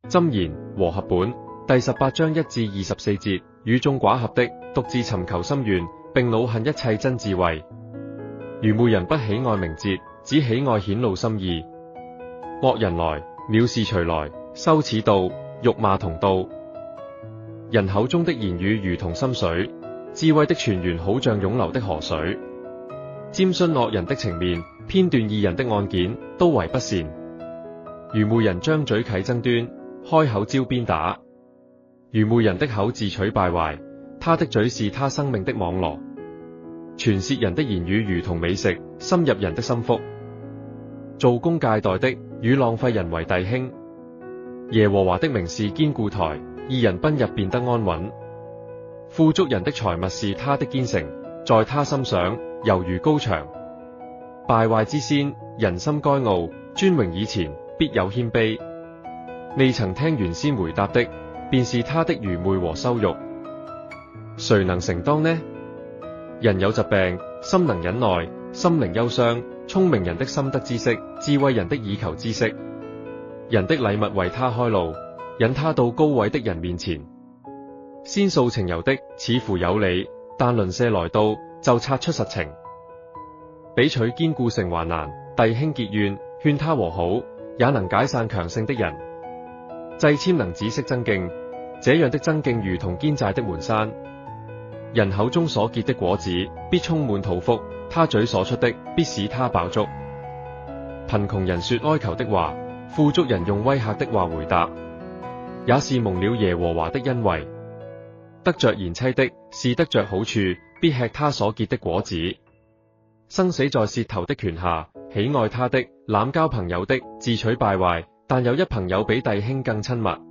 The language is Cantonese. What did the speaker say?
箴言和合本第18章1至24節，與眾寡合的，獨自尋求心願，並惱恨一切真智慧。愚昧人不喜愛明哲，只喜愛顯露心意。惡人來，藐視隨來，羞恥到，辱罵同到。人口中的言語如同深水，智慧的泉源好像湧流的河水。瞻徇惡人的情面，偏斷義人的案件，都為不善。愚昧人張嘴啟爭端，開口招鞭打。愚昧人的口自取敗壞，他的嘴是他生命的網羅。傳舌人的言語如同美食，深入人的心腹。做工懈怠的與浪費人為弟兄。耶和華的名是堅固台，義人奔入便得安穩。富足人的財物是他的堅城，在他心上猶如高牆。敗壞之先，人心該傲；尊榮以前，必有謙卑。未曾聽原先回答的，便是他的愚昧和羞辱。誰能承當呢？人有疾病，心能忍耐，心靈憂傷。聰明人的心得知識，智慧人的以求知識。人的禮物為他開路，引他到高位的人面前。先訴情由的似乎有理，但鄰舍來到就察出實情。比取堅固城還難，弟兄結怨，勸他和好，也能解散強盛的人。掣籤能止息爭競，這樣的爭競如同堅寨的門閂。人口中所結的果子必充滿肚腹，他嘴所出的必使他飽足。貧窮人說哀求的話，富足人用威嚇的話回答，也是蒙了耶和華的恩惠。得着賢妻的是得着好處，必吃他所結的果子。生死在舌頭的權下，喜愛他的，濫交朋友的，自取敗壞，但有一朋友比弟兄更親密。